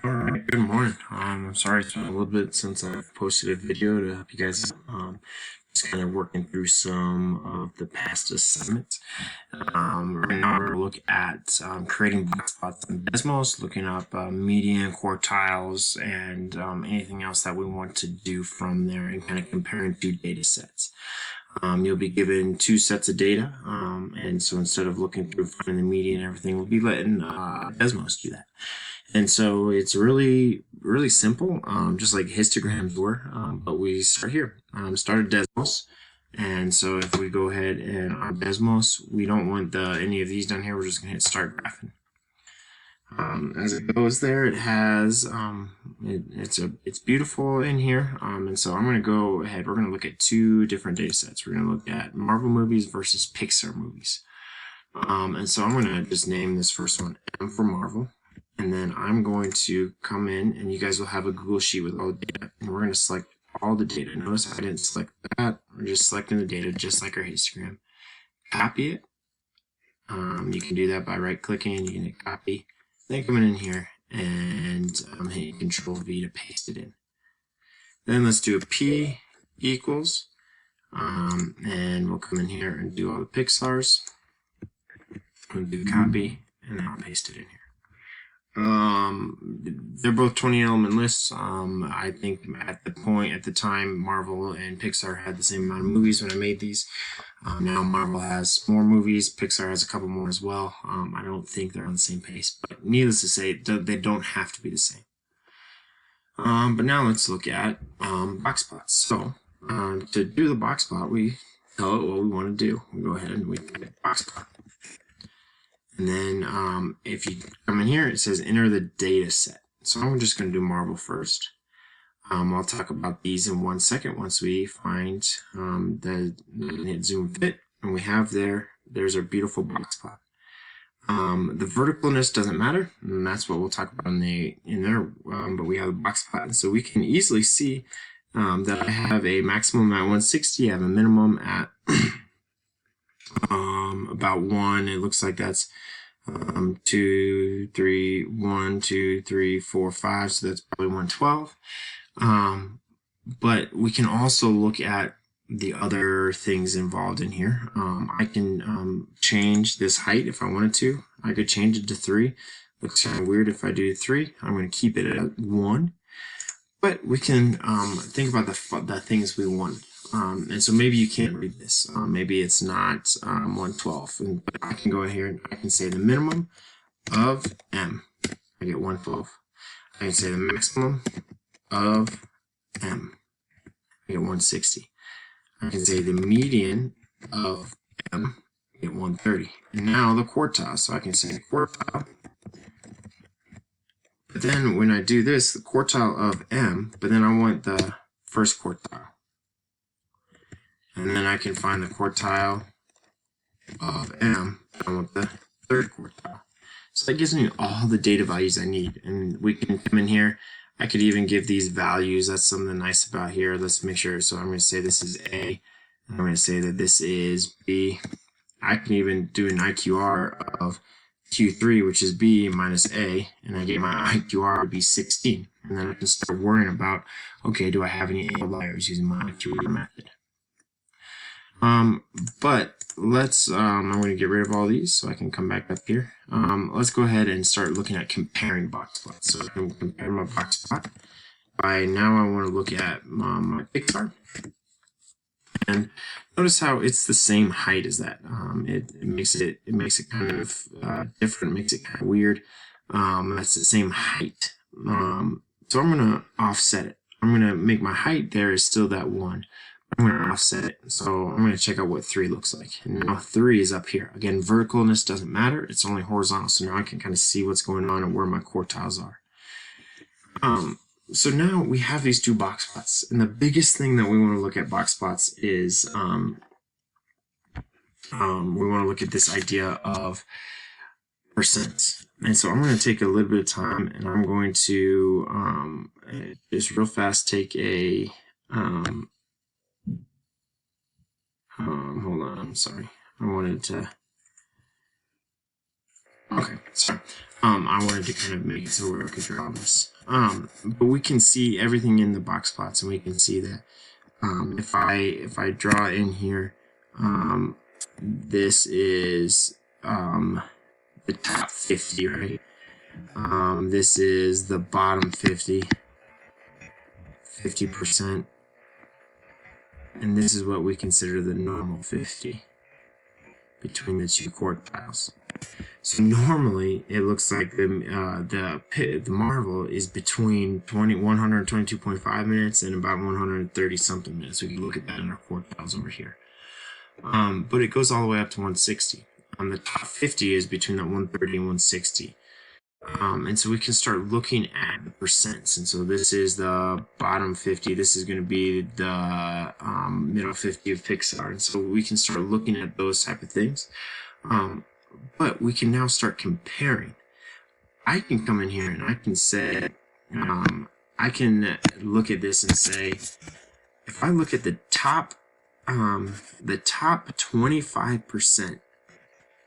Alright, good morning. I'm sorry it's been a little bit since I've posted a video to help you guys just kind of working through some of the past assignments. Right now we're going to look at creating box plots in Desmos, looking up median, quartiles, and anything else that we want to do from there and kind of comparing two data sets. You'll be given two sets of data, and so instead of looking through finding the median and everything, we'll be letting Desmos do that. And so it's really simple, just like histograms were, but we start here. Start at Desmos. And so if we go ahead and on Desmos, we don't want any of these down here. We're just going to hit start graphing. As it goes there, it has, it's beautiful in here. And so I'm going to go ahead. We're going to look at two different data sets. We're going to look at Marvel movies versus Pixar movies. And so I'm going to just name this first one M for Marvel. And then I'm going to come in and you guys will have a Google Sheet with all the data. And we're going to select all the data. Notice I didn't select that. We're just selecting the data just like our histogram. Copy it. You can do that by right clicking. You can hit copy. Then come in here and hit Control V to paste it in. Then let's do a P equals. And we'll come in here and do all the Pixars. We'll do copy and then I'll paste it in here. They're both 20 element lists. I think at the time, Marvel and Pixar had the same amount of movies when I made these. Now Marvel has more movies. Pixar has a couple more as well. I don't think they're on the same pace, but needless to say, they don't have to be the same. But now let's look at box plots. So to do the box plot, we tell it what we want to do. We go ahead and we hit box plot. And then if you come in here, it says enter the data set. So I'm just going to do Marvel first. I'll talk about these in 1 second once we find hit zoom fit. And we have there's our beautiful box plot. The verticalness doesn't matter, and that's what we'll talk about in there. But we have a box plot, and so we can easily see that I have a maximum at 160. I have a minimum at about 1. It looks like that's 2, 3, 1, 2, 3, 4, 5. So that's probably 112. But we can also look at the other things involved in here. I can change this height if I wanted to. I could change it to 3. Looks kind of weird if I do 3. I'm going to keep it at 1. But we can think about the things we want. And so maybe you can't read this. Maybe it's not 112. But I can go here and I can say the minimum of M. I get 112. I can say the maximum of M. I get 160. I can say the median of M. I get 130. And now the quartile. So I can say quartile. But then when I do this, the quartile of M, but then I want the first quartile. And then I can find the quartile of M. I want the third quartile. So that gives me all the data values I need. And we can come in here. I could even give these values. That's something nice about here. Let's make sure. So I'm going to say this is A. And I'm going to say that this is B. I can even do an IQR of Q3, which is B minus A. And I get my IQR to be 16. And then I can start worrying about, okay, do I have any outliers using my IQR method? But let's, I'm going to get rid of all these so I can come back up here. Let's go ahead and start looking at comparing box plots. So I can compare my box plot. Now I want to look at my Pixar. And notice how it's the same height as that. It makes it kind of different, makes it kind of weird. That's the same height. So I'm going to offset it. I'm going to make my height there is still that 1. I'm going to offset it. So I'm going to check out what 3 looks like. And now 3 is up here. Again, verticalness doesn't matter. It's only horizontal. So now I can kind of see what's going on and where my quartiles are. So now we have these two box plots. And the biggest thing that we want to look at box plots is we want to look at this idea of percents. And so I'm going to take a little bit of time and I'm going to just real fast take a hold on, I'm sorry. I wanted to, okay, sorry. I wanted to kind of make it so where I could draw this. But we can see everything in the box plots, and we can see that if I draw in here, this is the top 50, right? This is the bottom 50, 50%, and this is what we consider the normal 50 between the two quartiles. So normally it looks like the Marvel is between 122.5 minutes and about 130 something minutes. We can look at that in our quartiles over here. But it goes all the way up to 160. The top 50 is between that 130 and 160. And so we can start looking at the percents. And so this is the bottom 50. This is going to be the middle 50 of Pixar. And so we can start looking at those type of things. But we can now start comparing. I can come in here and I can say, I can look at this and say, if I look at the top 25%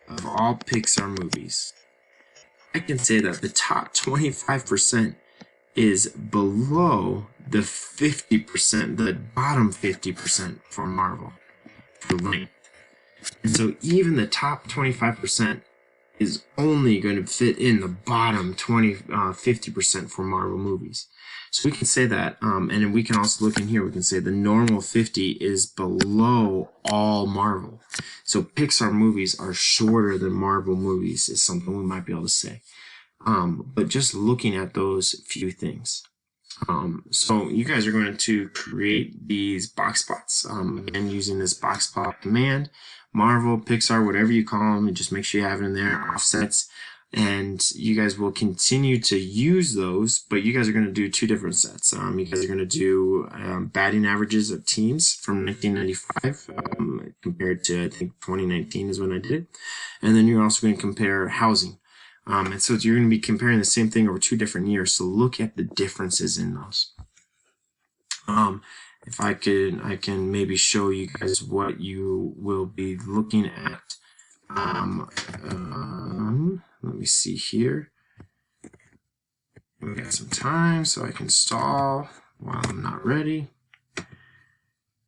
of all Pixar movies, I can say that the top 25% is below the 50%, the bottom 50% for Marvel, for length. And so even the top 25% is only going to fit in the bottom 50% for Marvel movies. So we can say that, and then we can also look in here, we can say the normal 50 is below all Marvel. So Pixar movies are shorter than Marvel movies is something we might be able to say. But just looking at those few things. So you guys are going to create these box plots, again, using this box plot command. Marvel, Pixar, whatever you call them, and just make sure you have it in there, offsets, and you guys will continue to use those, but you guys are going to do two different sets. You guys are going to do batting averages of teams from 1995 compared to, I think, 2019 is when I did it, and then you're also going to compare housing. And so you're going to be comparing the same thing over 2 different years, so look at the differences in those. If I can maybe show you guys what you will be looking at. Let me see here. We got some time, so I can stall while I'm not ready.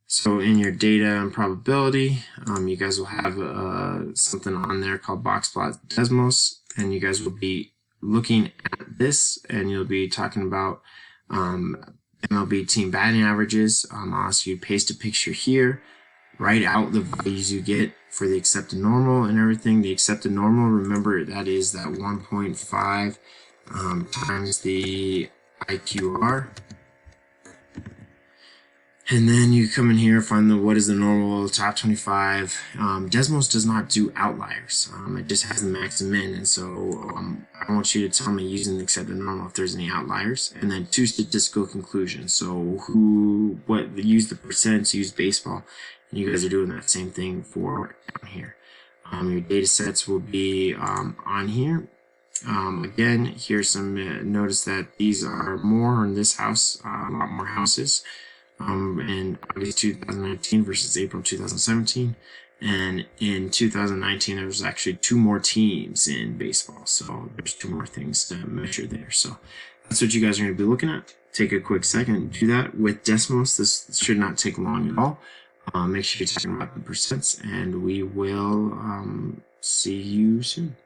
So in your data and probability, you guys will have something on there called box plot Desmos, and you guys will be looking at this, and you'll be talking about MLB team batting averages. I'll ask you to paste a picture here, write out the values you get for the accepted normal and everything. The accepted normal, remember, that is that 1.5 times the IQR. And then you come in here, find what is the normal top 25. Desmos does not do outliers. It just has the max and min. And so I want you to tell me using the accepted normal if there's any outliers. And then 2 statistical conclusions. So use the percents, use baseball. And you guys are doing that same thing for down here. Your data sets will be on here. Again, here's some, notice that these are more in this house, a lot more houses. In August 2019 versus April 2017, and in 2019 there was actually 2 more teams in baseball, so there's 2 more things to measure there. So that's what you guys are going to be looking at. Take a quick second and do that with Desmos. This should not take long at all. Make sure you're talking about the percents, and we will see you soon.